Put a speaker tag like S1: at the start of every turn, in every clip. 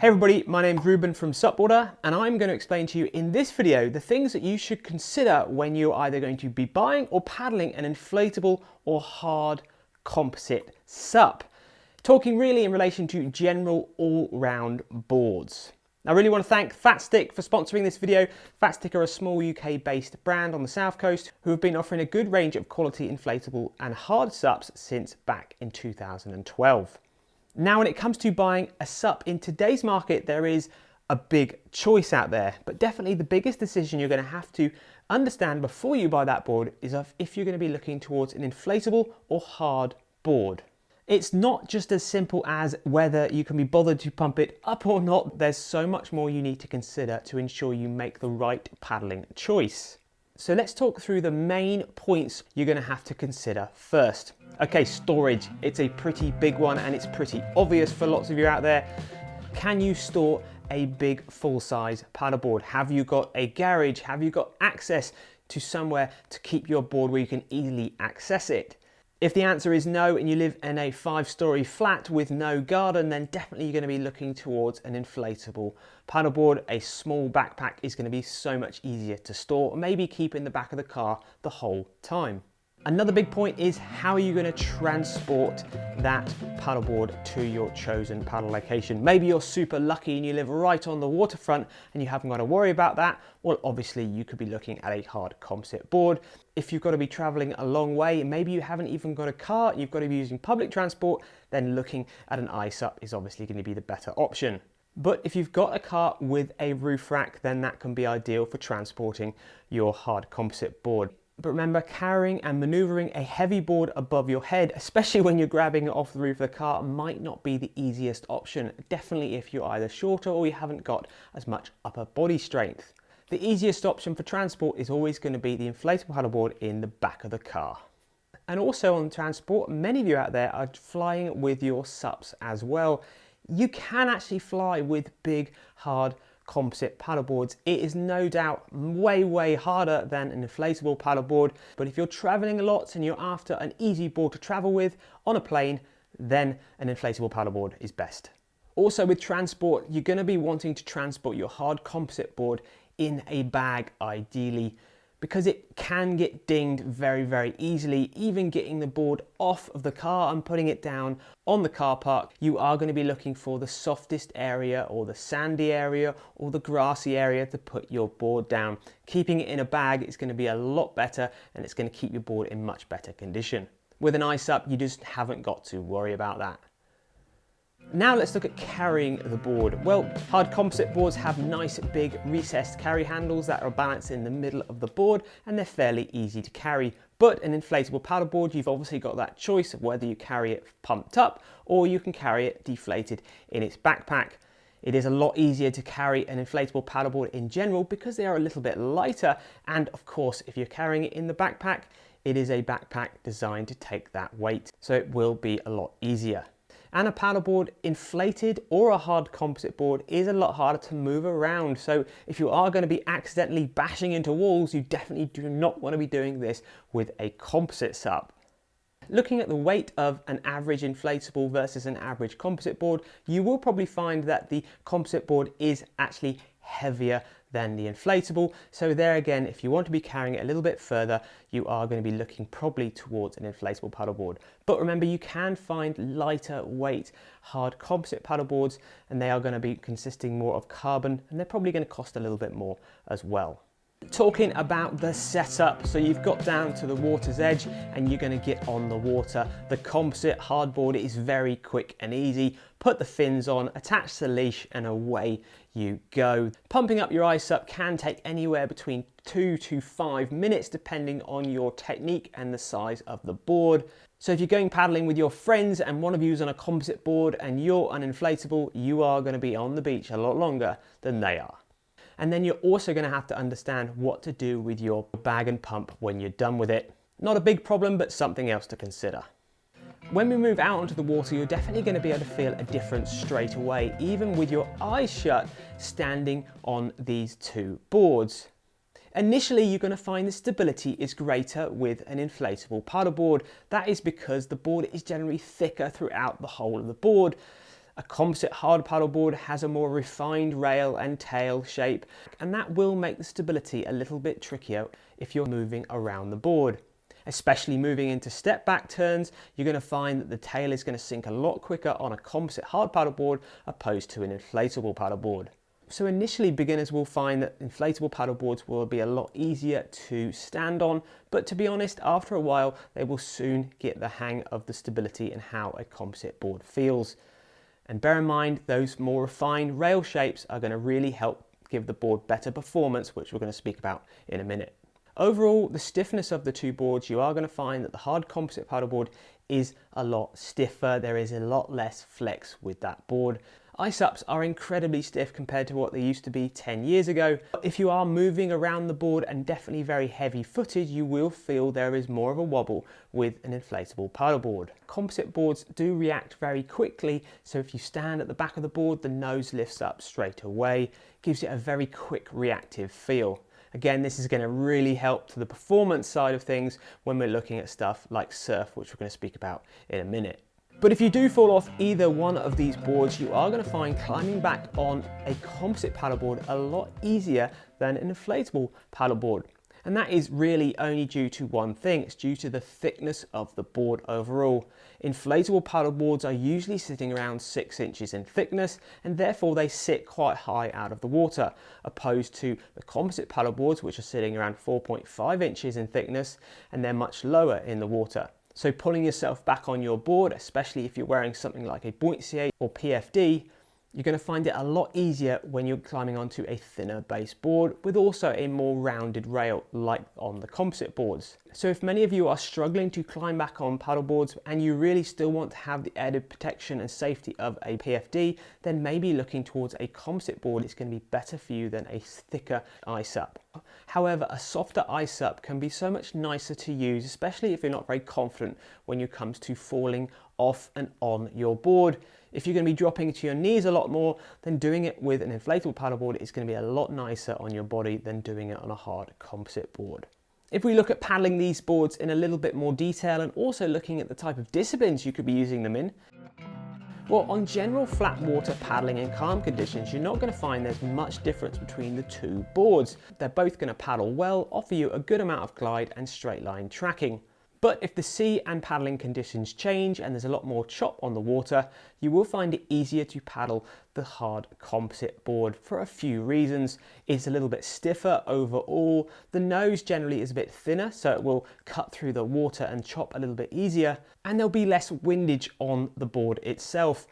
S1: Hey everybody, my name's Ruben from SUPboarder, and I'm going to explain to you in this video the things that you should consider when you're either going to be buying or paddling an inflatable or hard composite SUP. Talking really in relation to general all-round boards. I really want to thank Fat Stick for sponsoring this video. Fat Stick are a small UK-based brand on the south coast who have been offering a good range of quality inflatable and hard SUPs since back in 2012. Now, when it comes to buying a SUP in today's market, there is a big choice out there, but definitely the biggest decision you're going to have to understand before you buy that board is if you're going to be looking towards an inflatable or hard board. It's not just as simple as whether you can be bothered to pump it up or not. There's so much more you need to consider to ensure you make the right paddling choice. So let's talk through the main points you're going to have to consider first. Okay, storage. It's a pretty big one and it's pretty obvious for lots of you out there. Can you store a big full-size paddleboard? Have you got a garage? Have you got access to somewhere to keep your board where you can easily access it? If the answer is no and you live in a 5-story flat with no garden, then definitely you're going to be looking towards an inflatable paddleboard. A small backpack is going to be so much easier to store, maybe keep in the back of the car the whole time. Another big point is how are you going to transport that paddleboard to your chosen paddle location? Maybe you're super lucky and you live right on the waterfront and you haven't got to worry about that. Well, obviously you could be looking at a hard composite board. If you've got to be traveling a long way, maybe you haven't even got a car, you've got to be using public transport, then looking at an iSUP is obviously going to be the better option. But if you've got a car with a roof rack, then that can be ideal for transporting your hard composite board. But remember, carrying and maneuvering a heavy board above your head, especially when you're grabbing it off the roof of the car, might not be the easiest option. Definitely if you're either shorter or you haven't got as much upper body strength. The easiest option for transport is always going to be the inflatable paddleboard in the back of the car. And also on transport, many of you out there are flying with your SUPs as well. You can actually fly with big, hard composite paddleboards. It is no doubt way harder than an inflatable paddleboard, but if you're traveling a lot and you're after an easy board to travel with on a plane, then an inflatable paddleboard is best. Also with transport, you're going to be wanting to transport your hard composite board in a bag ideally, because it can get dinged very easily. Even getting the board off of the car and putting it down on the car park, you are going to be looking for the softest area or the sandy area or the grassy area to put your board down. Keeping it in a bag is going to be a lot better and it's going to keep your board in much better condition. With an iSUP, you just haven't got to worry about that. Now let's look at carrying the board. Well, hard composite boards have nice big recessed carry handles that are balanced in the middle of the board and they're fairly easy to carry. But an inflatable paddleboard, you've obviously got that choice of whether you carry it pumped up or you can carry it deflated in its backpack. It is a lot easier to carry an inflatable paddleboard in general because they are a little bit lighter, and of course if you're carrying it in the backpack, it is a backpack designed to take that weight, so it will be a lot easier. And a paddleboard inflated or a hard composite board is a lot harder to move around. So if you are going to be accidentally bashing into walls, you definitely do not want to be doing this with a composite SUP. Looking at the weight of an average inflatable versus an average composite board, you will probably find that the composite board is actually heavier than the inflatable. So there again, if you want to be carrying it a little bit further, you are going to be looking probably towards an inflatable paddleboard. But remember, you can find lighter weight hard composite paddleboards and they are going to be consisting more of carbon and they're probably going to cost a little bit more as well. Talking about the setup, so you've got down to the water's edge and you're going to get on the water. The composite hardboard is very quick and easy. Put the fins on, attach the leash and away you go. Pumping up your iSUP can take anywhere between 2 to 5 minutes depending on your technique and the size of the board. So if you're going paddling with your friends and one of you is on a composite board and you're an inflatable, you are going to be on the beach a lot longer than they are. And then you're also going to have to understand what to do with your bag and pump when you're done with it. Not a big problem, but something else to consider. When we move out onto the water, you're definitely going to be able to feel a difference straight away, even with your eyes shut, standing on these two boards. Initially, you're going to find the stability is greater with an inflatable paddleboard. That is because the board is generally thicker throughout the whole of the board. A composite hard paddleboard has a more refined rail and tail shape, and that will make the stability a little bit trickier if you're moving around the board. Especially moving into step back turns, you're going to find that the tail is going to sink a lot quicker on a composite hard paddleboard opposed to an inflatable paddleboard. So initially beginners will find that inflatable paddleboards will be a lot easier to stand on, but to be honest, after a while they will soon get the hang of the stability and how a composite board feels. And bear in mind, those more refined rail shapes are going to really help give the board better performance, which we're going to speak about in a minute. Overall, the stiffness of the two boards, you are going to find that the hard composite paddleboard is a lot stiffer. There is a lot less flex with that board. SUPs are incredibly stiff compared to what they used to be 10 years ago. If you are moving around the board and definitely very heavy footed, you will feel there is more of a wobble with an inflatable paddleboard. Composite boards do react very quickly, so if you stand at the back of the board, the nose lifts up straight away, gives it a very quick reactive feel. Again, this is going to really help to the performance side of things when we're looking at stuff like surf, which we're going to speak about in a minute. But if you do fall off either one of these boards, you are going to find climbing back on a composite paddleboard a lot easier than an inflatable paddleboard. And that is really only due to one thing. It's due to the thickness of the board overall. Inflatable paddleboards are usually sitting around 6 inches in thickness, and therefore they sit quite high out of the water, opposed to the composite paddleboards, which are sitting around 4.5 inches in thickness, and they're much lower in the water. So pulling yourself back on your board, especially if you're wearing something like a buoyancy or PFD, you're going to find it a lot easier when you're climbing onto a thinner base board with also a more rounded rail like on the composite boards. So if many of you are struggling to climb back on paddle boards and you really still want to have the added protection and safety of a PFD, then maybe looking towards a composite board is going to be better for you than a thicker SUP. However, a softer SUP can be so much nicer to use, especially if you're not very confident when it comes to falling off and on your board. If you're going to be dropping to your knees a lot more, then doing it with an inflatable paddleboard is going to be a lot nicer on your body than doing it on a hard composite board. If we look at paddling these boards in a little bit more detail and also looking at the type of disciplines you could be using them in, well, on general flat water paddling in calm conditions, you're not going to find there's much difference between the two boards. They're both going to paddle well, offer you a good amount of glide and straight line tracking. But if the sea and paddling conditions change and there's a lot more chop on the water, you will find it easier to paddle the hard composite board for a few reasons. It's a little bit stiffer overall, the nose generally is a bit thinner, so it will cut through the water and chop a little bit easier, and there'll be less windage on the board itself.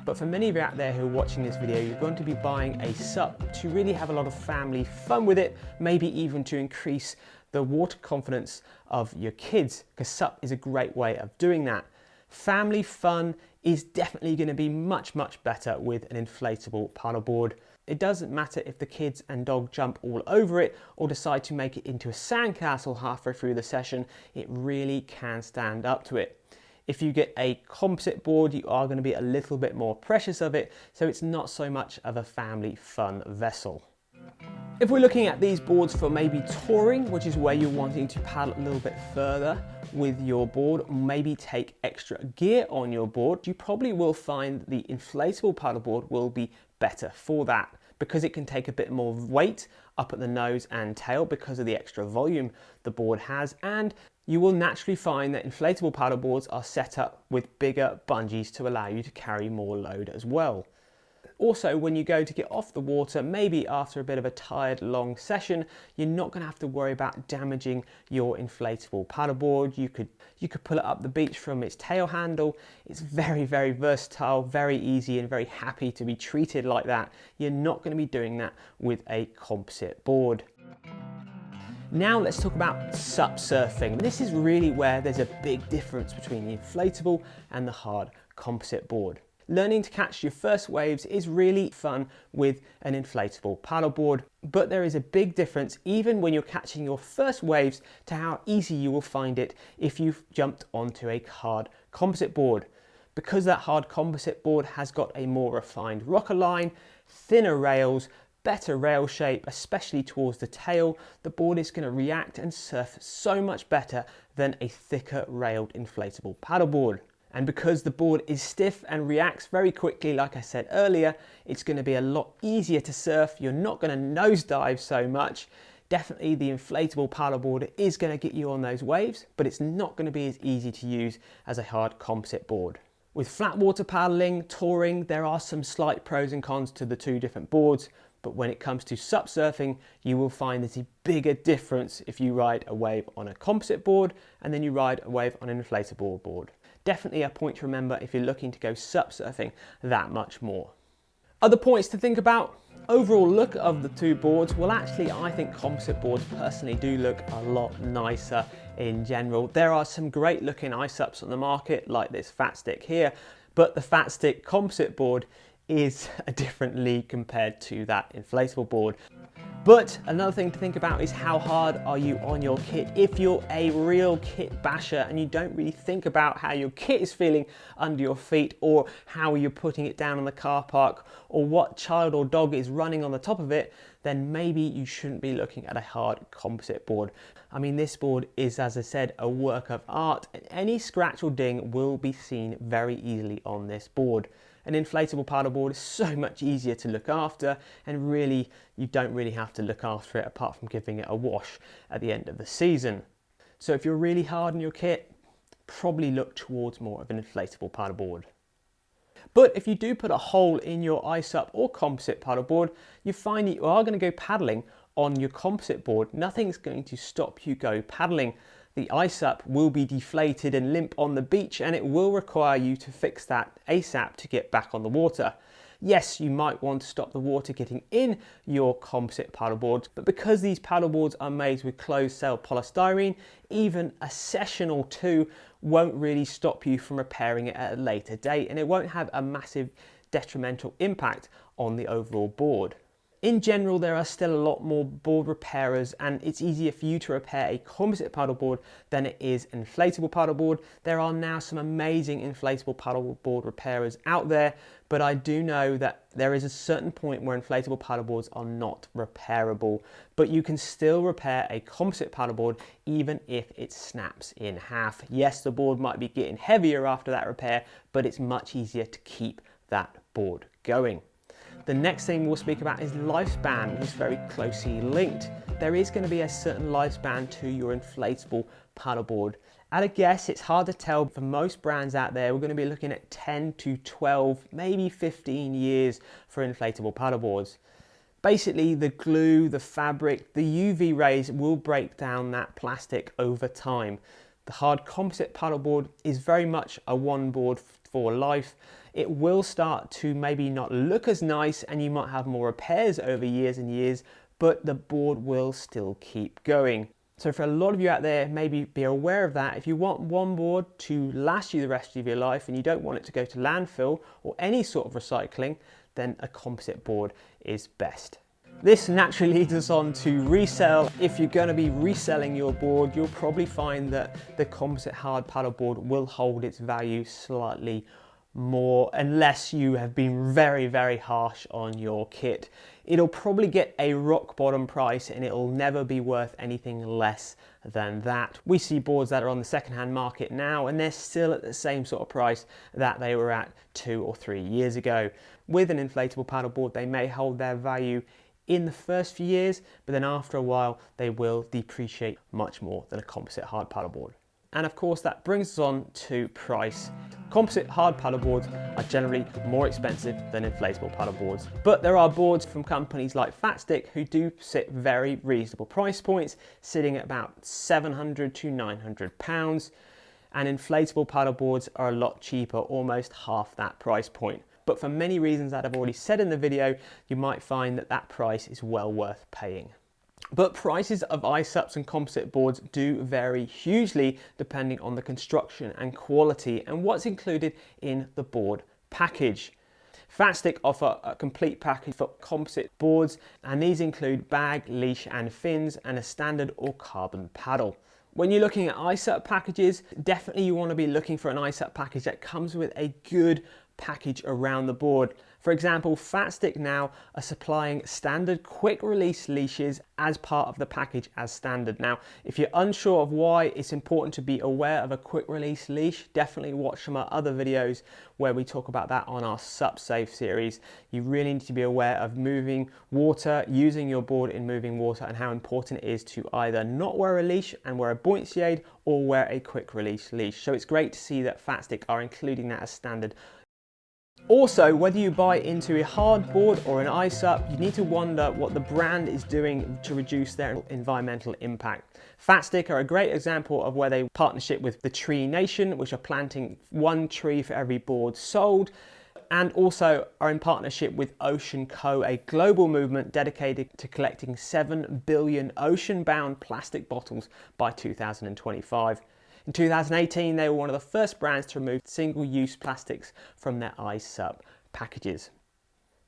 S1: But for many of you out there who are watching this video, you're going to be buying a SUP to really have a lot of family fun with it, maybe even to increase the water confidence of your kids, because SUP is a great way of doing that. Family fun is definitely going to be much better with an inflatable paddleboard. It doesn't matter if the kids and dog jump all over it or decide to make it into a sandcastle halfway through the session, it really can stand up to it. If you get a composite board, you are going to be a little bit more precious of it, so it's not so much of a family fun vessel. If we're looking at these boards for maybe touring, which is where you're wanting to paddle a little bit further with your board, or maybe take extra gear on your board, you probably will find the inflatable paddleboard will be better for that, because it can take a bit more weight up at the nose and tail because of the extra volume the board has, and you will naturally find that inflatable paddleboards are set up with bigger bungees to allow you to carry more load as well. Also, when you go to get off the water, maybe after a bit of a tired, long session, you're not going to have to worry about damaging your inflatable paddleboard. You could pull it up the beach from its tail handle. It's very versatile, very easy, and very happy to be treated like that. You're not going to be doing that with a composite board. Now let's talk about subsurfing. This is really where there's a big difference between the inflatable and the hard composite board. Learning to catch your first waves is really fun with an inflatable paddleboard, but there is a big difference even when you're catching your first waves to how easy you will find it if you've jumped onto a hard composite board. Because that hard composite board has got a more refined rocker line, thinner rails, better rail shape, especially towards the tail, the board is going to react and surf so much better than a thicker railed inflatable paddleboard. And because the board is stiff and reacts very quickly, like I said earlier, it's going to be a lot easier to surf. You're not going to nosedive so much. Definitely the inflatable paddleboard is going to get you on those waves, but it's not going to be as easy to use as a hard composite board. With flat water paddling, touring, there are some slight pros and cons to the two different boards, but when it comes to subsurfing, you will find there's a bigger difference if you ride a wave on a composite board and then you ride a wave on an inflatable board. Definitely a point to remember if you're looking to go subsurfing that much more. Other points to think about. Overall look of the two boards, well actually I think composite boards personally do look a lot nicer in general. There are some great looking SUPs on the market like this Fat Stick here, but the Fat Stick composite board is a different league compared to that inflatable board. But another thing to think about is how hard are you on your kit. If you're a real kit basher and you don't really think about how your kit is feeling under your feet or how you're putting it down in the car park or what child or dog is running on the top of it, then maybe you shouldn't be looking at a hard composite board. I mean, this board is, as I said, a work of art, and any scratch or ding will be seen very easily on this board. An inflatable paddleboard is so much easier to look after, and really you don't really have to look after it apart from giving it a wash at the end of the season. So if you're really hard on your kit, probably look towards more of an inflatable paddleboard. But if you do put a hole in your SUP or composite paddleboard, you find that you are going to go paddling on your composite board. Nothing's going to stop you go paddling. The SUP will be deflated and limp on the beach, and it will require you to fix that ASAP to get back on the water. Yes, you might want to stop the water getting in your composite paddleboards, but because these paddleboards are made with closed cell polystyrene, even a session or two won't really stop you from repairing it at a later date, and it won't have a massive detrimental impact on the overall board. In general, there are still a lot more board repairers, and it's easier for you to repair a composite paddleboard than it is an inflatable paddleboard. There are now some amazing inflatable paddleboard repairers out there, but I do know that there is a certain point where inflatable paddleboards are not repairable, but you can still repair a composite paddleboard even if it snaps in half. Yes, the board might be getting heavier after that repair, but it's much easier to keep that board going. The next thing we'll speak about is lifespan, which is very closely linked. There is going to be a certain lifespan to your inflatable paddleboard. At a guess, it's hard to tell. For most brands out there, we're going to be looking at 10 to 12, maybe 15 years for inflatable paddleboards. Basically, the glue, the fabric, the UV rays will break down that plastic over time. The hard composite paddleboard is very much a one board for life. It will start to maybe not look as nice, and you might have more repairs over years and years, but the board will still keep going. So for a lot of you out there, maybe be aware of that. If you want one board to last you the rest of your life and you don't want it to go to landfill or any sort of recycling, then a composite board is best. This naturally leads us on to resell. If you're going to be reselling your board, you'll probably find that the composite hard paddleboard will hold its value slightly more unless you have been very, very harsh on your kit. It'll probably get a rock bottom price and it'll never be worth anything less than that. We see boards that are on the secondhand market now and they're still at the same sort of price that they were at 2 or 3 years ago. With an inflatable paddleboard, they may hold their value in the first few years, but then after a while they will depreciate much more than a composite hard paddleboard. And of course that brings us on to price. Composite hard paddleboards are generally more expensive than inflatable paddleboards, but there are boards from companies like Fat Stick who do sit very reasonable price points, sitting at about £700 to £900, and inflatable paddleboards are a lot cheaper, almost half that price point. But for many reasons that I've already said in the video, you might find that that price is well worth paying. But prices of SUPs and composite boards do vary hugely depending on the construction and quality and what's included in the board package. Fat Stick offer a complete package for composite boards, and these include bag, leash and fins, and a standard or carbon paddle. When you're looking at SUP packages, definitely you want to be looking for an SUP package that comes with a good package around the board. For example, Fatstick now are supplying standard quick release leashes as part of the package as standard. Now, if you're unsure of why it's important to be aware of a quick release leash, definitely watch some of our other videos where we talk about that on our SUP Safe series. You really need to be aware of moving water, using your board in moving water, and how important it is to either not wear a leash and wear a buoyancy aid or wear a quick release leash. So it's great to see that Fatstick are including that as standard. Also, whether you buy into a hard board or an SUP, you need to wonder what the brand is doing to reduce their environmental impact. Fatstick are a great example of where they partnership with the Tree Nation, which are planting 1 tree for every board sold, and also are in partnership with Ocean Co, a global movement dedicated to collecting 7 billion ocean-bound plastic bottles by 2025. In 2018, they were one of the first brands to remove single-use plastics from their SUP packages.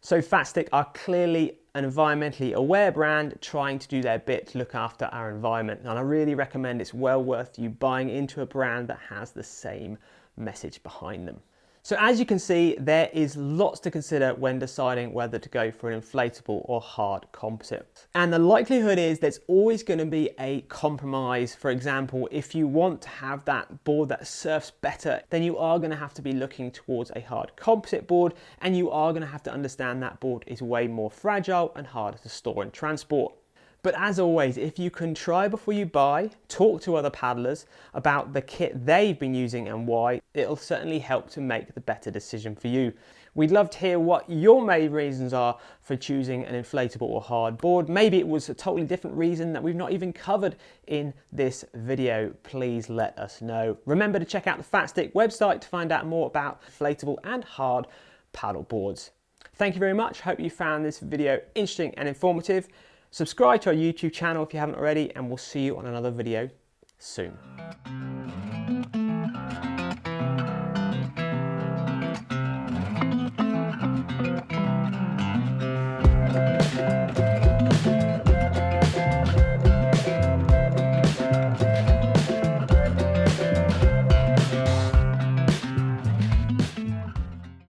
S1: So Fatstick are clearly an environmentally aware brand trying to do their bit to look after our environment, and I really recommend it's well worth you buying into a brand that has the same message behind them. So as you can see, there is lots to consider when deciding whether to go for an inflatable or hard composite. And the likelihood is there's always going to be a compromise. For example, if you want to have that board that surfs better, then you are going to have to be looking towards a hard composite board, and you are going to have to understand that board is way more fragile and harder to store and transport. But as always, if you can try before you buy, talk to other paddlers about the kit they've been using and why, it'll certainly help to make the better decision for you. We'd love to hear what your main reasons are for choosing an inflatable or hard board. Maybe it was a totally different reason that we've not even covered in this video. Please let us know. Remember to check out the Fatstick website to find out more about inflatable and hard paddle boards. Thank you very much. Hope you found this video interesting and informative. Subscribe to our YouTube channel if you haven't already, and we'll see you on another video soon.